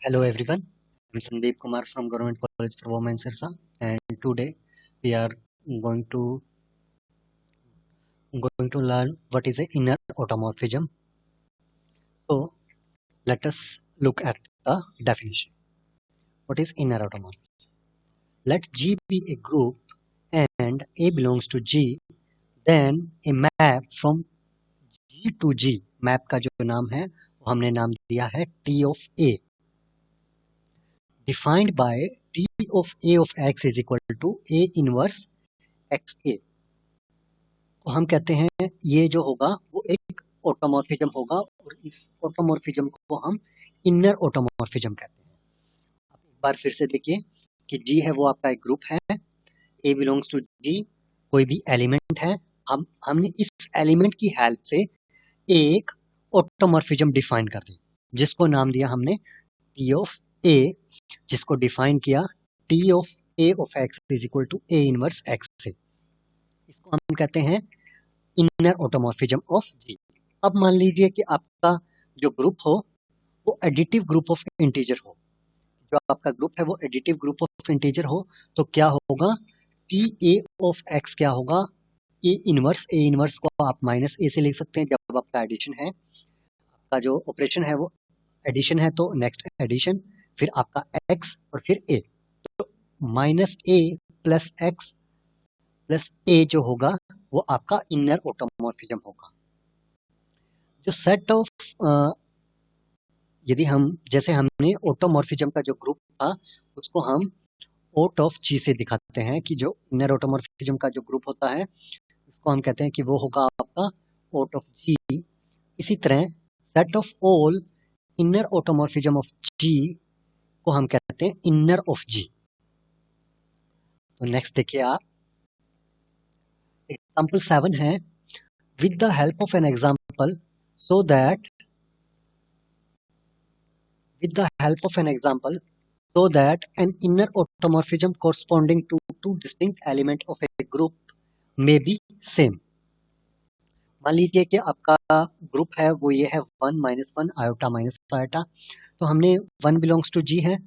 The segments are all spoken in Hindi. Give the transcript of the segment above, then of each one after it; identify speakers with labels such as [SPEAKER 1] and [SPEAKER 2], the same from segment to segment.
[SPEAKER 1] Hello everyone, I'm Sandeep Kumar from Government College for Women Sirsa, and today we are going to learn what is a inner automorphism. So let us look at the definition. What is inner automorphism? Let G be a group and A belongs to G, then a map from G to G. Map का जो नाम है वो हमने नाम दिया है T of A, defined by T of A of X is equal to A inverse XA. तो हम कहते हैं ये जो होगा वो एक ऑटोमॉर्फिज्म होगा और इस ऑटोमॉर्फिज्म को हम इनर ऑटोमॉर्फिज्म कहते हैं। आप एक बार फिर से देखिए कि जी है वो आपका एक ग्रुप है, ए बिलोंग्स टू जी, कोई भी एलिमेंट है, हमने इस एलिमेंट की हेल्प से एक ऑटोमॉर्फिज्म डिफाइन कर दी जिसको नाम दिया हमने टी ऑफ ए, जिसको डिफाइन किया t of a of x is equal to a inverse x से। इसको हम कहते हैं इनर ऑटोमॉर्फिज्म ऑफ जी। अब मान लीजिए कि आपका जो ग्रुप हो वो एडिटिव ग्रुप ऑफ इंटीजर हो, जो आपका ग्रुप है वो एडिटिव ग्रुप ऑफ इंटीजर हो, तो क्या होगा टी ए ऑफ एक्स क्या होगा ए इनवर्स को आप माइनस ए से लिख सकते हैं जब आपका एडिशन है, आपका जो ऑपरेशन है वो एडिशन है तो नेक्स्ट एडिशन, फिर आपका एक्स और फिर ए, तो माइनस ए प्लस एक्स प्लस ए जो होगा वो आपका इनर ऑटोमॉर्फिज्म होगा। जो सेट ऑफ यदि हम जैसे हमने ऑटोमॉर्फिज्म का जो ग्रुप था उसको हम ओट ऑफ जी से दिखाते हैं कि जो इनर ऑटोमॉर्फिज्म का जो ग्रुप होता है उसको हम कहते हैं कि वो होगा आपका ओट ऑफ जी। इसी तरह set of all inner automorphism of G को हम कहते हैं इनर ऑफ जी। तो नेक्स्ट देखिए आप, एग्जाम्पल 7 है, with the help of an example so that an inner automorphism corresponding to two distinct elements of a group may be same। मान लीजिए कि आपका ग्रुप है वो ये है 1 माइनस 1 आयोटा माइनस आयोटा, तो हमने 1 बिलोंग्स टू जी है,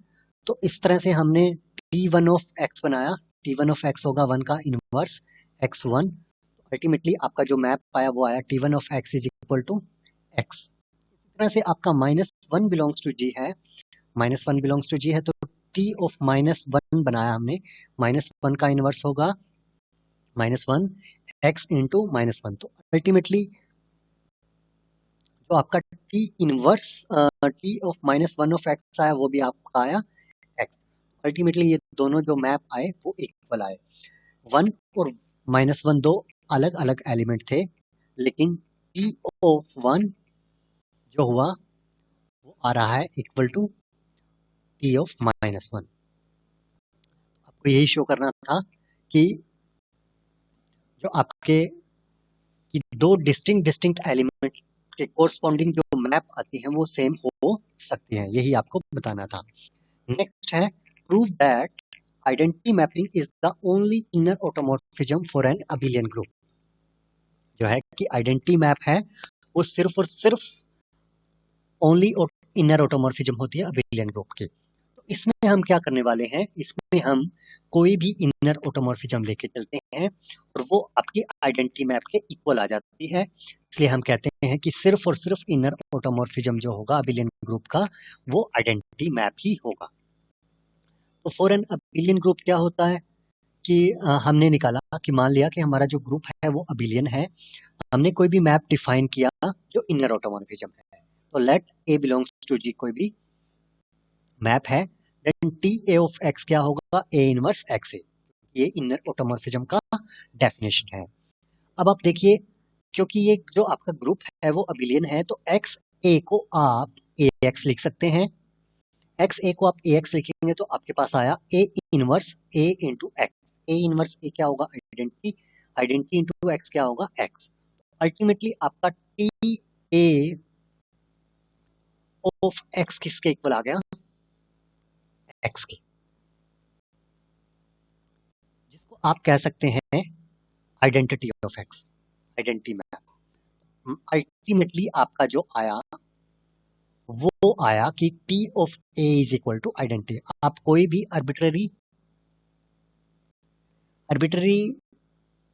[SPEAKER 1] तो इस तरह से हमने T1 ऑफ एक्स बनाया। T1 ऑफ एक्स होगा 1 का इनवर्स x1, अल्टीमेटली आपका जो मैप आया वो आया T1 of x is equal to x. इस तरह से आपका -1 बिलोंग्स टू जी है, -1 बिलोंग्स टू जी है तो T ऑफ -1 बनाया हमने, -1 का इनवर्स होगा -1 x इंटू -1, तो अल्टीमेटली जो आपका T inverse T of -1 of x आया वो भी आपका आया x। अल्टीमेटली ये दोनों जो मैप आए वो इक्वल आए। 1 और -1 दो अलग अलग एलिमेंट थे, लेकिन T ऑफ 1 जो हुआ वो आ रहा है इक्वल टू T ऑफ -1। आपको यही शो करना था कि जो आपके कि दो डिस्टिंक्ट एलिमेंट के कोरस्पॉन्डिंग जो मैप आती हैं वो सेम हो सकती हैं, यही आपको बताना था। नेक्स्ट है, prove that identity mapping is the only inner automorphism for an abelian group. जो है कि आइडेंटिटी मैप है वो सिर्फ और सिर्फ ओनली इनर ऑटोमॉर्फिज्म होती है अबिलियन ग्रुप की। तो इसमें हम क्या करने वाले हैं, इसमें हम कोई भी इनर ऑटोमॉर्फिज्म लेके चलते हैं और वो आपकी आइडेंटिटी मैप के इक्वल आ जाती है, इसलिए हम कहते हैं कि सिर्फ और सिर्फ इनर ऑटोमॉर्फिज्म जो होगा अबिलियन ग्रुप का वो आइडेंटिटी मैप ही होगा। तो फॉर एन अबिलियन ग्रुप क्या होता है कि हमने निकाला कि मान लिया कि हमारा जो ग्रुप है वो अबिलियन है, हमने कोई भी मैप डिफाइन किया जो इनर ऑटोमॉर्फिज्म है, तो let a belongs to g कोई भी मैप है, then t A of x क्या होगा ए इनवर्स एक्स ए, ये इनर ऑटोमॉर्फिज्म का डेफिनेशन है। अब आप देखिए, क्योंकि ये जो आपका ग्रुप है वो अबिलियन है तो एक्स ए को आप ए एक्स लिख सकते हैं, एक्स ए को आप ए एक्स लिखेंगे तो आपके पास आया A inverse A into X. A inverse A क्या होगा आइडेंटिटी इंटू एक्स क्या होगा एक्स। अल्टीमेटली आपका टी ए ऑफ एक्स किसके इक्वल आ गया, एक्स के, जिसको आप कह सकते हैं identity of X, identity map. Ultimately आपका जो आया वो आया कि T of A is equal to identity. आप कोई भी आर्बिट्ररी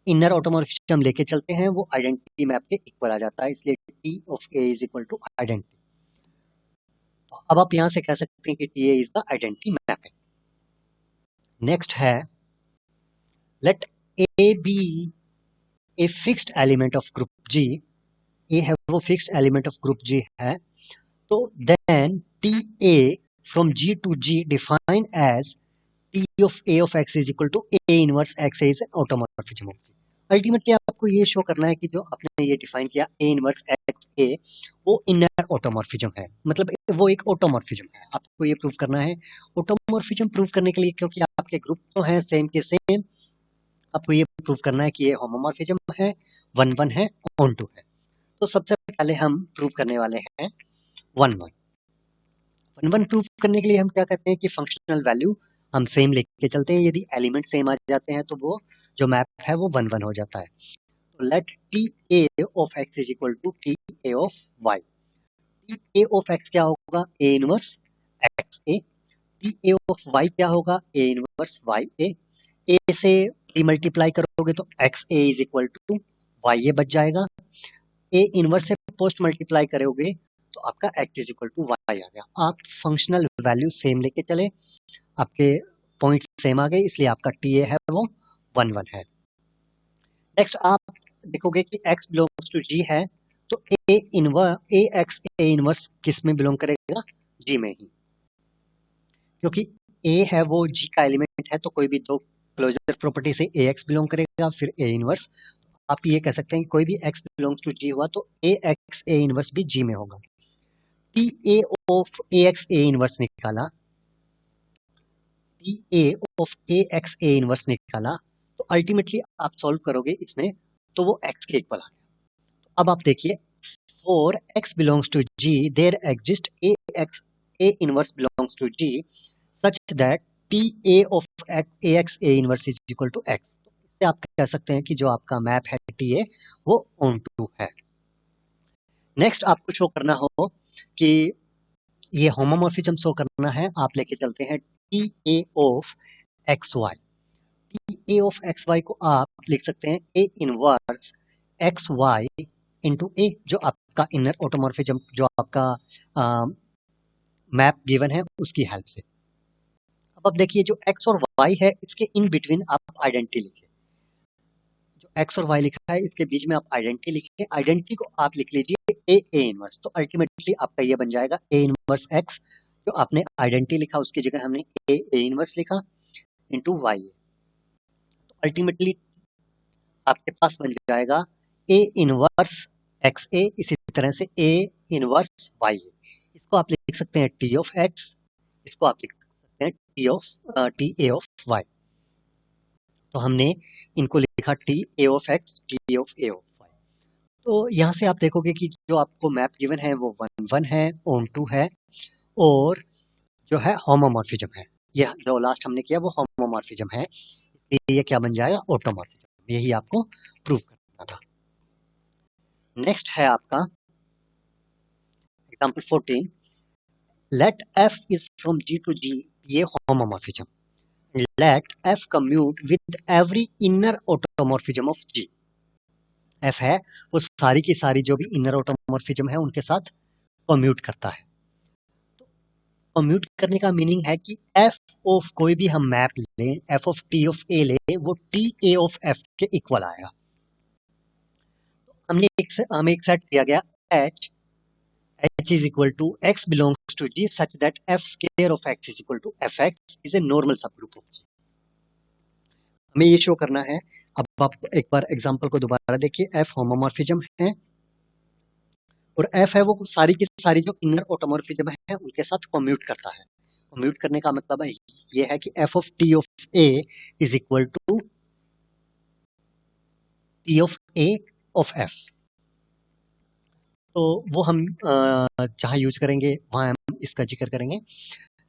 [SPEAKER 1] इनर ऑटोमॉर्फिज्म लेके चलते हैं, वो आइडेंटिटी मैप के इक्वल आ जाता है, इसलिए T of A is equal to identity. अब आप यहां से कह सकते हैं कि TA is the identity mapping. Next है let A be a fixed element of group G। A है वो fixed element of group G है, तो then TA from G to G define as T of A of X is equal to A inverse X is an automorphism। Ultimately आपको ये शो करना है कि जो आपने ये डिफाइन किया A इनवर्स X A, वो इनर ऑटोमॉर्फिज्म है, मतलब वो एक ऑटोमॉर्फिज्म है। आपको ये प्रूव करना है। ऑटोमॉर्फिज्म प्रूव करने के लिए, क्योंकि आपके ग्रुप तो हैं सेम के सेम, आपको ये प्रूव करना है कि ये होमोमॉर्फिज्म है, 1 1 है, ऑन 2 है। तो सबसे पहले हम प्रूव करने वाले हैं 1 1। 1 1 प्रूव करने के लिए हम क्या करते हैं कि फंक्शनल वैल्यू हम सेम लेके चलते हैं। यदि एलिमेंट सेम आ जाते हैं तो वो जो मैप है वो 1 1 हो जाता है। तो let t A of x is equal to t A of y. T A of x क्या होगा? A inverse x a. T A of y क्या होगा? ए इनवर्स वाई ए। ए से डी मल्टीप्लाई करोगे तो X A is equal to Y A बच जाएगा। ए इनवर्स से पोस्ट मल्टीप्लाई करोगे तो आपका X is equal to Y आ गया। आप फंक्शनल वैल्यू सेम लेके चले, आपके पॉइंट सेम आ गए, इसलिए आपका टी ए है वो 1 1 है। नेक्स्ट आप देखोगे कि x बिलोंग्स टू g है, तो ए एक्स ए इनवर्स किस में बिलोंग करेगा? g में ही, क्योंकि a है वो g का एलिमेंट है, तो कोई भी दो क्लोजर प्रॉपर्टी से ax बिलोंग करेगा, फिर a इनवर्स। आप ये कह सकते हैं कि कोई भी x बिलोंग्स टू g हुआ तो ax a इनवर्स भी g में होगा। T A of ax a inverse निकाला, T A of ax a inverse निकाला, तो अल्टीमेटली आप सॉल्व करोगे इसमें तो वो x के इक्वल आ गया। अब आप देखिए, for x belongs to G, there exists A inverse belongs to G such that TA of AX A inverse is equal to X। तो इससे आप कह सकते हैं कि जो आपका मैप है TA वो ऑन टू है। नेक्स्ट आपको शो करना हो कि ये होमोमॉर्फिज्म शो करना है, आप लेके चलते हैं TA of XY। TA of XY को आप लिख सकते हैं A इनवर्स XY इंटू ए, जो आपका इनर ऑटोमॉर्फिज्म, जो आपका मैप गिवन है उसकी हेल्प से। अब देखिए, जो x और y है इसके इन बिटवीन आप आइडेंटिटी लिखिए। जो x और y लिखा है इसके बीच में आप आइडेंटिटी लिखिए। आइडेंटिटी को आप लिख लीजिए ए इनवर्स, तो अल्टीमेटली आपका ये बन जाएगा ए इनवर्स x। जो आपने आइडेंटिटी लिखा उसकी जगह हमने ए इनवर्स लिखा इंटू वाई। तो अल्टीमेटली आपके पास बन जाएगा ए इनवर्स एक्स ए, इसी तरह से ए इनवर्स वाई। इसको आप लिख सकते हैं टी ऑफ एक्स, इसको आप लिख सकते हैं टी ए ऑफ वाई। तो हमने इनको लिखा t A of x, t of a of y. तो यहाँ से आप देखोगे कि जो आपको मैप गिवन है वो 1 1 है, ऑन 2 है, और जो है होमोमॉर्फिज्म है। यह जो लास्ट हमने किया वो होमोमॉर्फिज्म है, इसलिए ये क्या बन जाएगा? ऑटोमॉर्फिज्म। यही आपको प्रूव करना था। नेक्स्ट है आपका एग्जाम्पल 14। लेट f is from G to G be a homomorphism. Let f commute with every inner automorphism of G। f है वो सारी की सारी जो भी इनर ऑटोमॉर्फिज्म है उनके साथ कम्यूट करता है। तो कम्यूट करने का मीनिंग है कि f ऑफ कोई भी हम मैप लें, f of t of a ले, वो t a ऑफ f के इक्वल आएगा। हमें एक सेट दिया गया h is equal to x belongs to G such that f square of x is equal to fx is a normal subgroup of G। हमें ये शो करना है। अब आप एक बार एग्जांपल को दोबारा देखिए। f होमोमॉर्फिज्म है और f है वो सारी की सारी जो इनर ऑटोमॉर्फिज्म है उनके साथ कम्यूट करता है। कम्यूट करने का मतलब है ये है कि f of t of a is equal to t of a of f। तो वो हम जहाँ यूज करेंगे वहाँ हम इसका जिक्र करेंगे।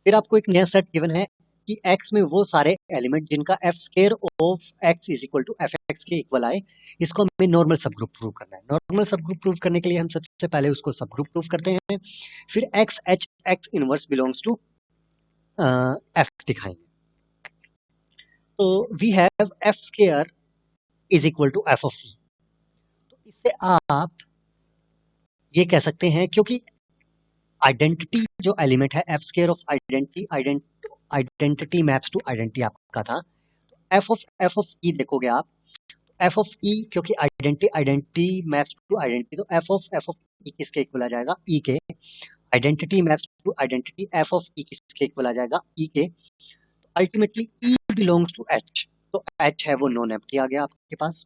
[SPEAKER 1] फिर आपको एक नया सेट गिवन है कि x में वो सारे एलिमेंट जिनका f square of x is equal to f x के इक्वल आए, इसको हमें नॉर्मल सब ग्रुप प्रूव करना है। नॉर्मल सब ग्रुप प्रूव करने के लिए हम सबसे पहले उसको सब ग्रुप प्रूव करते हैं, फिर x h x inverse belongs to f दिखाएंगे। तो we have f square is equal to f of e। तो इससे आप ये कह सकते हैं, क्योंकि आइडेंटिटी जो एलिमेंट है f square of identity maps to identity आपका था, f ऑफ e देखोगे आप, f ऑफ e क्योंकि आइडेंटिटी मैप्स टू आइडेंटिटी, तो f ऑफ e किसके इक्वल आ जाएगा, e के। Identity maps to identity, f of e किसके इक्वल आ जाएगा, e के। Ultimately e belongs to h, तो h है वो नॉन एम्प्टी आ गया आपके पास।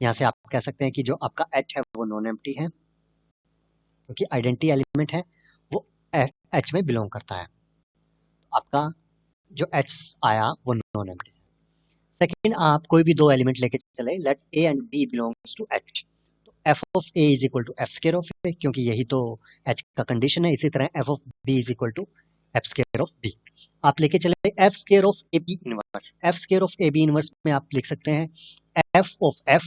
[SPEAKER 1] यहाँ से आप कह सकते हैं कि जो आपका h है वो नॉन एम्प्टी है, क्योंकि आइडेंटिटी एलिमेंट है वो h में बिलोंग करता है। आपका जो h आया वो नॉन एम्प्टी है। सेकेंड, आप कोई भी दो एलिमेंट लेके चले, let a and b belongs to h, तो f of a is equal to f square of a, क्योंकि यही तो h का कंडीशन है। इसी तरह f of b is equal to f square of b। आप लेके चले f square of a b inverse, f square of a b inverse में आप लिख सकते हैं f ऑफ f,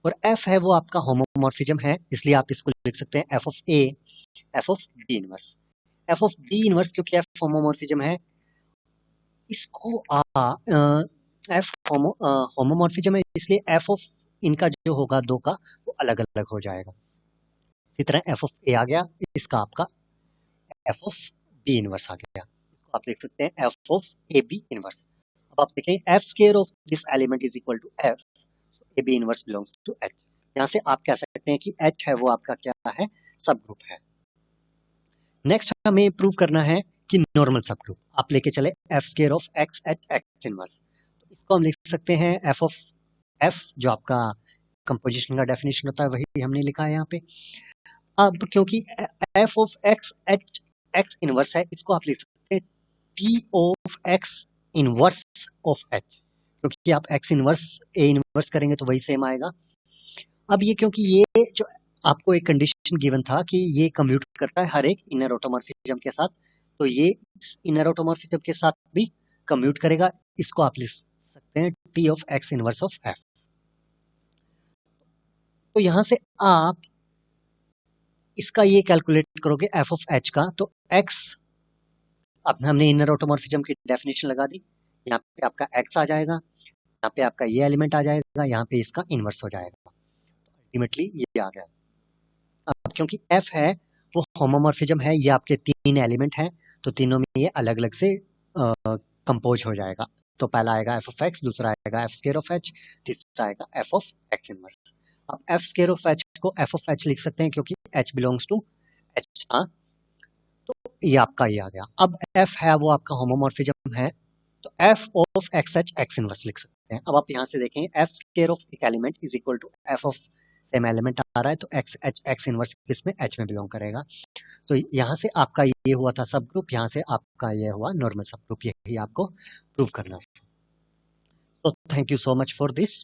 [SPEAKER 1] और f है वो आपका होमोमॉर्फिज्म है, इसलिए आप इसको लिख सकते हैं f of a f of b inverse. f of b inverse क्योंकि f होमोमॉर्फिज्म है, इसको f होमोमॉर्फिज्म है, इसलिए f ऑफ इनका जो होगा दो का वो अलग अलग हो जाएगा। इसी तरह f ऑफ a आ गया, इसका आपका f ऑफ b इनवर्स आ गया, इसको आप लिख सकते हैं f of a b inverse. अब आप देखें f square of this element is equal to f, A B inverse belongs to h। यहाँ से आप कह सकते हैं कि h है वो आपका क्या है, सब ग्रुप है। नेक्स्ट हमें प्रूव करना है कि नॉर्मल सब ग्रुप। आप लेके चले f square of x at x inverse, तो इसको हम लिख सकते हैं f ऑफ f, जो आपका कंपोजिशन का डेफिनेशन होता है वही हमने लिखा है यहाँ पे। अब क्योंकि f of x at x inverse है, इसको आप लिख सकते हैं t of x inverse of h, क्योंकि आप x इनवर्स a इनवर्स करेंगे तो वही सेम आएगा। अब ये क्योंकि ये जो आपको एक कंडीशन गिवन था कि ये कम्यूट करता है हर एक इनर ऑटोमॉर्फिज्म के साथ, तो ये इस इनर ऑटोमॉर्फिज्म के साथ भी कम्यूट करेगा, इसको आप लिख सकते हैं t of x inverse of f। तो यहाँ से आप इसका ये कैलकुलेट करोगे f ऑफ h का, तो x, अब हमने इनर ऑटोमॉर्फिज्म की डेफिनेशन लगा दी, यहाँ पे आपका x आ जाएगा, यहाँ पे आपका ये एलिमेंट आ जाएगा, यहाँ पे इसका इनवर्स हो जाएगा, अल्टीमेटली ये आ गया। अब क्योंकि f है वो होमोमॉर्फिज्म है, ये आपके तीन एलिमेंट हैं, तो तीनों में ये अलग अलग से कंपोज हो जाएगा। तो पहला आएगा f ऑफ x, दूसरा आएगा f स्क्वायर ऑफ h, तीसरा आएगा f ऑफ x इनवर्स। अब f स्क्वायर ऑफ h को f ऑफ h लिख सकते हैं, क्योंकि h बिलोंग्स टू h था, तो ये आपका ये आ गया। अब f है वो आपका होमोमॉर्फिज्म है, तो f of x h x inverse लिख सकते हैं। अब आप यहाँ से देखें f स्क्वायर ऑफ एक element is equal to f of same element आ रहा है, तो x h x इनवर्स किसमें, h में बिलोंग करेगा। तो यहाँ से आपका ये हुआ था सब ग्रुप, यहाँ से आपका ये हुआ नॉर्मल सब ग्रुप, यही आपको प्रूव करना है। तो thank you so much for this.